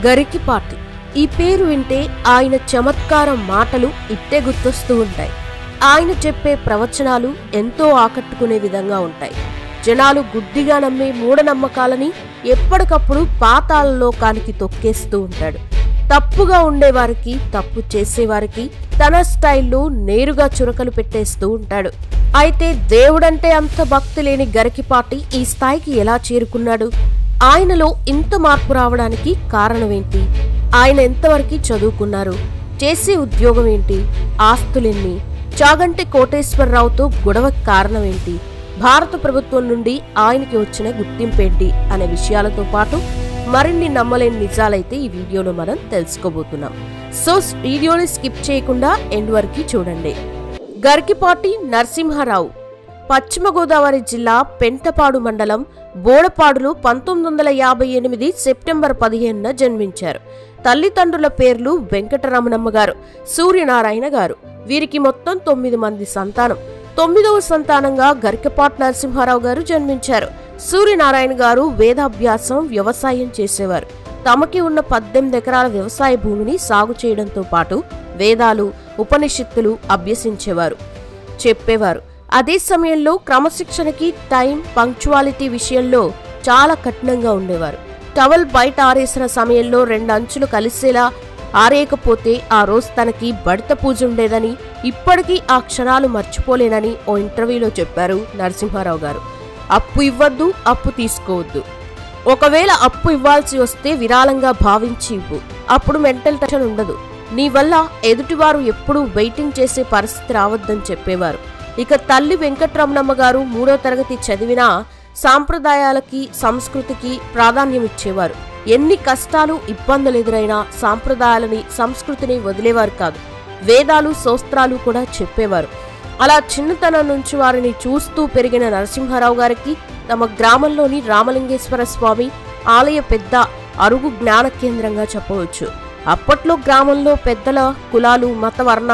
గరికిపాటి ఈ పేరు వింటే ఆయన చమత్కారం మాటలు ఇట్టే గుర్తొస్తూ ఉంటాయి. ఆయన చెప్పే ప్రవచనాలు ఎంతో ఆకట్టుకునే విధంగా ఉంటాయి. జనాలు గుడ్డిగా నమ్మే మూఢనమ్మకాలని ఎప్పటికప్పుడు పాతాళలోకానికి తొక్కేస్తూ ఉంటాడు. తప్పుగా ఉండేవారికి, తప్పు చేసేవారికి తన స్టైల్లో నేరుగా చురకలు పెట్టేస్తూ ఉంటాడు. అయితే దేవుడంటే అంత భక్తి లేని గరికిపాటి ఈ స్థాయికి ఎలా చేరుకున్నాడు? ఆయనలో ఇంత మార్పు రావడానికి కారణమేంటి? ఆయన ఎంతవరకు చదువుకున్నారు? చేసే ఉద్యోగం ఏంటి? ఆస్తులెన్ని? చాగంటి కోటేశ్వరరావుతో గొడవకి కారణమేంటి? భారత ప్రభుత్వం నుండి ఆయనకి వచ్చిన గుర్తింపేంటి అనే విషయాలతో పాటు మరిన్ని నమ్మలేని నిజాలైతే ఈ వీడియోలో మనం తెలుసుకోబోతున్నాం. సో వీడియోని స్కిప్ చేయకుండా ఎండ్ వరకు చూడండి. గరికిపాటి నరసింహారావు పశ్చిమ గోదావరి జిల్లా పెంటపాడు మండలం బోడపాడులో 1958 సెప్టెంబర్ 15న జన్మించారు. తల్లిదండ్రుల పేర్లు వెంకటరమణమ్మ గారు, సూర్యనారాయణ గారు. వీరికి మొత్తం 9 మంది సంతానం. 9వ సంతానంగా గరికిపాటి నరసింహారావు గారు జన్మించారు. సూర్యనారాయణ గారు వేదాభ్యాసం, వ్యవసాయం చేసేవారు. తమకి ఉన్న 18 ఎకరాల వ్యవసాయ భూమిని సాగు చేయడంతో పాటు వేదాలు, ఉపనిషత్తులు అభ్యసించేవారు, చెప్పేవారు. అదే సమయంలో క్రమశిక్షణకి, టైం, పంక్చువాలిటీ విషయంలో చాలా కఠినంగా ఉండేవారు. టవల్ బయట ఆరేసిన సమయంలో 2 అంచులు కలిసేలా ఆరేయకపోతే ఆ రోజు తనకి బడిత పూజ ఉండేదని, ఇప్పటికీ ఆ క్షణాలు మర్చిపోలేనని ఓ ఇంటర్వ్యూలో చెప్పారు నరసింహారావు గారు. అప్పు ఇవ్వద్దు, అప్పు తీసుకోవద్దు. ఒకవేళ అప్పు ఇవ్వాల్సి వస్తే విరాళంగా భావించి ఇవ్వు. అప్పుడు మెంటల్ టెన్షన్ ఉండదు. నీ వల్ల ఎదుటివారు ఎప్పుడూ వెయిటింగ్ చేసే పరిస్థితి రావద్దని చెప్పేవారు. ఇక తల్లి వెంకటరమణమ్మ గారు 3వ తరగతి చదివినా సాంప్రదాయాలకి, సంస్కృతికి ప్రాధాన్యం ఇచ్చేవారు. ఎన్ని కష్టాలు, ఇబ్బందులు ఎదురైనా సాంప్రదాయాలని, సంస్కృతిని వదిలేవారు కాదు. వేదాలు, శాస్త్రాలు కూడా చెప్పేవారు. అలా చిన్నతనం నుంచి వారిని చూస్తూ పెరిగిన నరసింహారావు గారికి తమ గ్రామంలోని రామలింగేశ్వర స్వామి ఆలయ పెద్ద అరుగు జ్ఞాన కేంద్రంగా చెప్పవచ్చు. అప్పట్లో గ్రామంలో పెద్దల కులాలు, మత, వర్ణ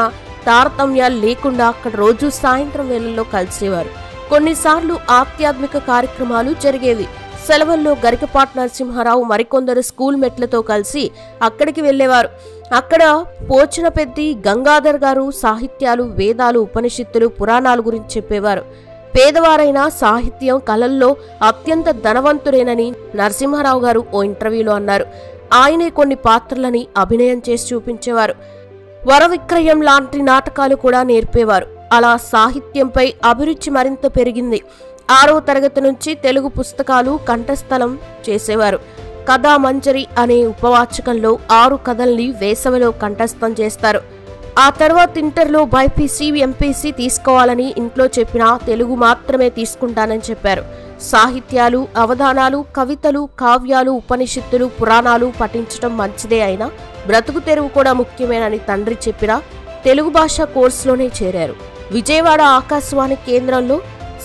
తారతమ్యాలు లేకుండా అక్కడ రోజు సాయంత్రం వేళల్లో కలిసేవారు. కొన్నిసార్లు ఆధ్యాత్మిక కార్యక్రమాలు జరిగేవి. సెలవుల్లో గరికిపాటి నరసింహారావు మరికొందరు స్కూల్ మెట్లతో కలిసి అక్కడికి వెళ్లేవారు. అక్కడ పోచనపెద్ది గంగాధర్ గారు సాహిత్యాలు, వేదాలు, ఉపనిషత్తులు, పురాణాల గురించి చెప్పేవారు. పేదవారైన సాహిత్యం, కళల్లో అత్యంత ధనవంతుడేనని నరసింహారావు గారు ఓ ఇంటర్వ్యూలో అన్నారు. ఆయనే కొన్ని పాత్రలని అభినయం చేసి చూపించేవారు. వరవిక్రయం లాంటి నాటకాలు కూడా నేర్పేవారు. అలా సాహిత్యంపై అభిరుచి మరింత పెరిగింది. 6వ తరగతి నుంచి తెలుగు పుస్తకాలు కంఠస్థలం చేసేవారు. కథామంజరి అనే ఉపవాచకంలో 6 కథల్ని వేసవిలో కంఠస్థం చేస్తారు. ఆ తర్వాత ఇంటర్లో బైపీసీ, ఎంపీసీ తీసుకోవాలని ఇంట్లో చెప్పినా తెలుగు మాత్రమే తీసుకుంటానని చెప్పారు. సాహిత్యాలు, అవధానాలు, కవితలు, కావ్యాలు, ఉపనిషత్తులు, పురాణాలు పఠించడం మంచిదే అయినా బ్రతుకు తెరువు కూడా ముఖ్యమేనని తండ్రి చెప్పినా తెలుగు భాష కోర్సులోనే చేరారు. విజయవాడ ఆకాశవాణి కేంద్రంలో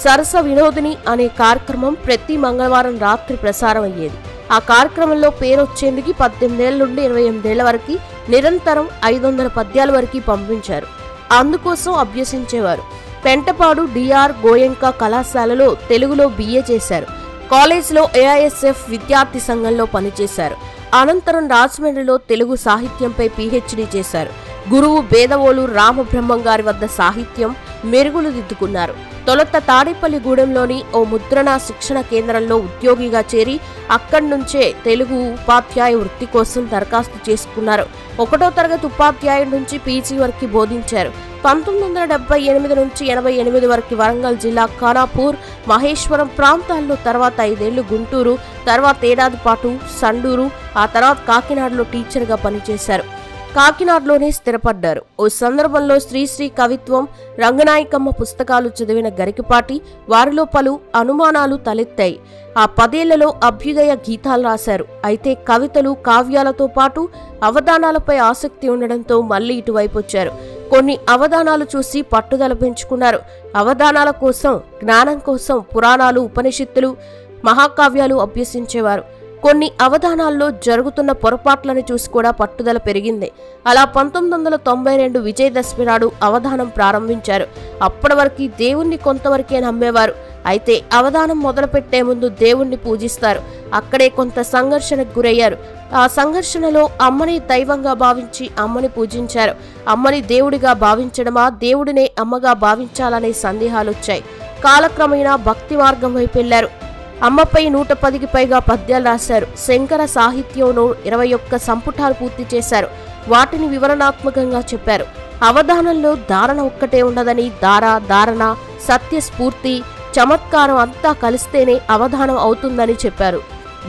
సరస వినోదిని అనే కార్యక్రమం ప్రతి మంగళవారం రాత్రి ప్రసారం అయ్యేది. ఆ కార్యక్రమంలో పేరొచ్చేందుకు 18 ఏళ్ల నుండి 28 ఏళ్ల వరకు నిరంతరం 500 పద్యాల వరకు పంపించారు. అందుకోసం అభ్యసించేవారు. పెంటపాడు డిఆర్ గోయంక కళాశాలలో తెలుగులో BA చేశారు. కాలేజ్లో AISF విద్యార్థి సంఘంలో పనిచేశారు. అనంతరం రాజమండ్రిలో తెలుగు సాహిత్యంపై PhD చేశారు. గురువు బేదవోలు రామబ్రహ్మం గారి వద్ద సాహిత్యం మెరుగులు దిద్దుకున్నారు. తొలుత తాడేపల్లిగూడెంలోని ఓ ముద్రణ శిక్షణ కేంద్రంలో ఉద్యోగిగా చేరి అక్కడి నుంచే తెలుగు ఉపాధ్యాయ వృత్తి కోసం దరఖాస్తు చేసుకున్నారు. 1వ తరగతి ఉపాధ్యాయుడి నుంచి PG వరకు బోధించారు. 1978 నుంచి 88 వరకు వరంగల్ జిల్లా ఖానాపూర్, మహేశ్వరం ప్రాంతాల్లో, తర్వాత 5 ఏళ్లు గుంటూరు, తర్వాత ఏడాది పాటు సండూరు, ఆ తర్వాత కాకినాడలో టీచర్గా పనిచేశారు. కాకినాడలోనే స్థిరపడ్డారు. ఓ సందర్భంలో శ్రీశ్రీ కవిత్వం, రంగనాయకమ్మ పుస్తకాలు చదివిన గరికిపాటి వారిలో పలు అనుమానాలు తలెత్తాయి. ఆ 10 ఏళ్లలో అభ్యుదయ గీతాలు రాశారు. అయితే కవితలు, కావ్యాలతో పాటు అవధానాలపై ఆసక్తి ఉండడంతో మళ్లీ ఇటువైపు వచ్చారు. కొన్ని అవధానాలు చూసి పట్టుదల పెంచుకున్నారు. అవధానాల కోసం, జ్ఞానం కోసం పురాణాలు, ఉపనిషత్తులు, మహాకావ్యాలు అభ్యసించేవారు. కొన్ని అవధానాల్లో జరుగుతున్న పొరపాట్లను చూసి కూడా పట్టుదల పెరిగింది. అలా 1992 విజయదశమి నాడు అవధానం ప్రారంభించారు. అప్పటి వరకు దేవుణ్ణి కొంతవరకే నమ్మేవారు. అయితే అవధానం మొదలుపెట్టే ముందు దేవుణ్ణి పూజిస్తారు. అక్కడే కొంత సంఘర్షణకు గురయ్యారు. ఆ సంఘర్షణలో అమ్మని దైవంగా భావించి అమ్మని పూజించారు. అమ్మని దేవుడిగా భావించడమా, దేవుడినే అమ్మగా భావించాలనే సందేహాలొచ్చాయి. కాలక్రమేణా భక్తి మార్గం వైపు వెళ్లారు. అమ్మపై 110కి పైగా పద్యాలు రాశారు. శంకర సాహిత్యంలో 21 సంపుటాలు పూర్తి చేశారు. వాటిని వివరణాత్మకంగా చెప్పారు. అవధానంలో ధారణ ఒక్కటే ఉండదని, ధారణ, సత్యస్ఫూర్తి, చమత్కారం అంతా కలిస్తేనే అవధానం అవుతుందని చెప్పారు.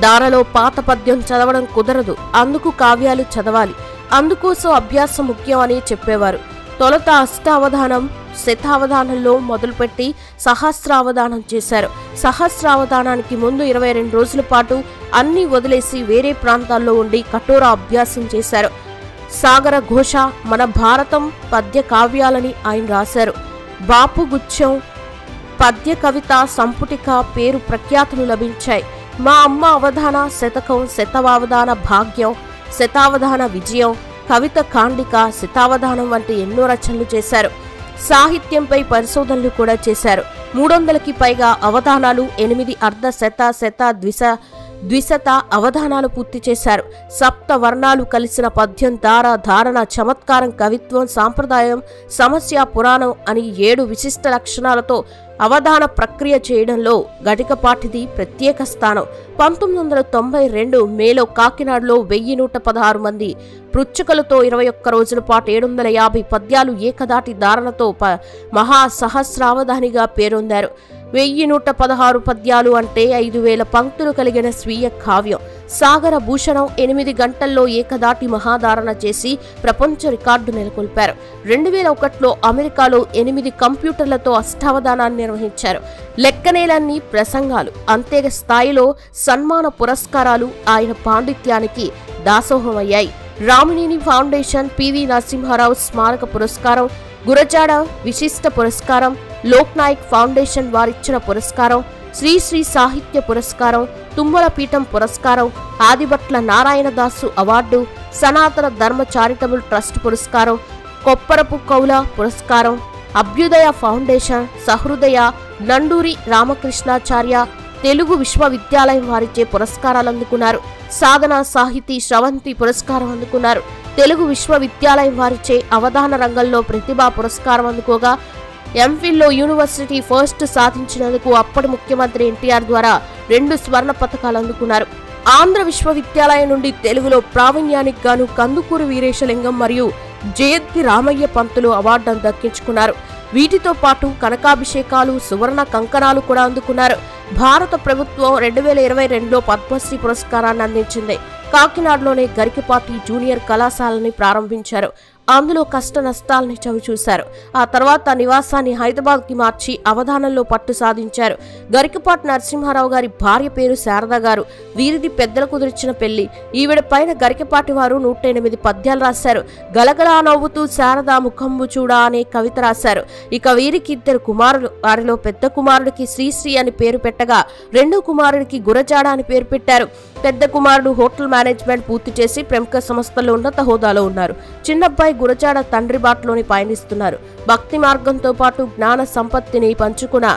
ధారలో పాత పద్యం చదవడం కుదరదు, అందుకు కావ్యాలు చదవాలి. అందుకోసం అభ్యాసం ముఖ్యం అని చెప్పేవారు. తొలుత అష్టావధానం, శతావధానంలో మొదలుపెట్టి సహస్రావధానం చేశారు. సహస్రావధానానికి ముందు 22 రోజుల పాటు అన్నీ వదిలేసి వేరే ప్రాంతాల్లో ఉండి కఠోర అభ్యాసం చేశారు. సాగర ఘోష, మన భారతం పద్య కావ్యాలని ఆయన రాశారు. బాపుగుచ్చం, పద్య కవిత సంపుటిక పేరు ప్రఖ్యాతులు లభించాయి. మా అమ్మ అవధాన, శతకం, శతవావధాన భాగ్యం, శతావధాన విజయం, కవిత కాండిక, శతావధానం వంటి ఎన్నో రచనలు చేశారు. సాహిత్యంపై పరిశోధనలు కూడా చేశారు. 300కి పైగా అవధానాలు, 8 అర్ధ శత ద్విశత అవధానాలు పూర్తి చేశారు. సప్త వర్ణాలు కలిసిన పద్యం, ధారణ, చమత్కారం, కవిత్వం, సాంప్రదాయం, సమస్య, పురాణం అని 7 విశిష్ట లక్షణాలతో అవధాన ప్రక్రియ చేయడంలో గటికపాటిది ప్రత్యేక స్థానం. 1992 మేలో కాకినాడలో 1116 మంది పృచ్ఛకులతో 21 రోజుల పాటు 750 పద్యాలు ఏకదాటి ధారణతో మహాసహస్రావధానిగా పేరొందారు. 1116 పద్యాలు అంటే 5000 పంక్తులు కలిగిన స్వీయ కావ్యం. సాగర భూషణం 8 గంటల్లో ఏకదాటి మహాధారణ చేసి ప్రపంచ రికార్డు నెలకొల్పారు. 2001లో అమెరికాలో 8 కంప్యూటర్లతో అష్టావధానాన్ని నిర్వహించారు. లెక్కనేలన్నీ ప్రసంగాలు, అంతే స్థాయిలో సన్మాన పురస్కారాలు ఆయన పాండిత్యానికి దాసోహమయ్యాయి. రామినేని ఫౌండేషన్, పివి నరసింహారావు స్మారక పురస్కారం, గురజాడ విశిష్ట పురస్కారం, లోక్ నాయక్ ఫౌండేషన్ వారిచ్చిన పురస్కారం, శ్రీశ్రీ సాహిత్య పురస్కారం, తుమ్మల పీఠం పురస్కారం, ఆదిభట్ల నారాయణదాసు అవార్డు, సనాతన ధర్మ చారిటబుల్ ట్రస్ట్ పురస్కారం, కొప్పరపు కౌల పురస్కారం, అభ్యుదయ ఫౌండేషన్, సహృదయ, నండూరి రామకృష్ణాచార్య, తెలుగు విశ్వవిద్యాలయం వారిచే పురస్కారాలు అందుకున్నారు. సాధన సాహితీ శ్రవంతి పురస్కారం అందుకున్నారు. తెలుగు విశ్వవిద్యాలయం వారిచే అవధాన రంగంలో ప్రతిభా పురస్కారం అందుకోగా, ఎంఫిల్లో యూనివర్సిటీ ఫస్ట్ సాధించినందుకు అప్పటి ముఖ్యమంత్రి ఎన్టీఆర్ ద్వారా 2 స్వర్ణ పతకాలు అందుకున్నారు. ఆంధ్ర విశ్వవిద్యాలయం నుండి తెలుగులో ప్రావీణ్యానికి గాను కందుకూరి వీరేశలింగం మరియు జయంతి రామయ్య పంతులు అవార్డును దక్కించుకున్నారు. వీటితో పాటు కనకాభిషేకాలు, సువర్ణ కంకణాలు కూడా అందుకున్నారు. భారత ప్రభుత్వం 2022లో పద్మశ్రీ పురస్కారాన్ని అందించింది. కాకినాడలోనే గరికపాటి జూనియర్ కళాశాలని ప్రారంభించారు. అందులో కష్ట నష్టాలని చవిచూశారు. ఆ తర్వాత నివాసాన్ని హైదరాబాద్కి మార్చి అవధానంలో పట్టు సాధించారు. గరికపాటి నరసింహారావు గారి భార్య పేరు శారద గారు. వీరిది పెద్దల కుదిరిచిన పెళ్లి. ఈవిడ పైన గరికపాటి వారు 108 పద్యాలు రాశారు. గలగలా నవ్వుతూ శారద ముఖంబు చూడా అనే కవిత రాశారు. ఇక వీరికి 2 కుమారులు. వారిలో పెద్ద కుమారుడికి శ్రీశ్రీ అని పేరు పెట్టగా, రెండో కుమారుడికి గురజాడ అని పేరు పెట్టారు. పెద్ద కుమారుడు హోటల్ మేనేజ్మెంట్ పూర్తి చేసి ప్రముఖ సంస్థల్లో ఉన్నత హోదాలో ఉన్నారు. చిన్నబ్బాయి గురజాడ తండ్రి బాటలోని పయనిస్తున్నారు. భక్తి మార్గంతో పాటు జ్ఞాన సంపత్తిని పంచుకున్న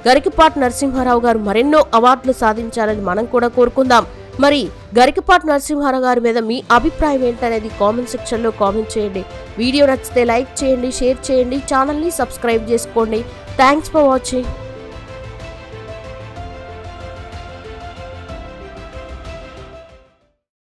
గరికపాటి నరసింహారావు గారు మరెన్నో అవార్డులు సాధించాలని మనం కూడా కోరుకుందాం. మరి గరికపాటి నరసింహారావు గారి మీద మీ అభిప్రాయం ఏంటనేది కామెంట్ సెక్షన్లో కామెంట్ చేయండి. వీడియో నచ్చితే లైక్ చేయండి, షేర్ చేయండి, ఛానల్ని సబ్స్క్రైబ్ చేసుకోండి. Thanks for watching.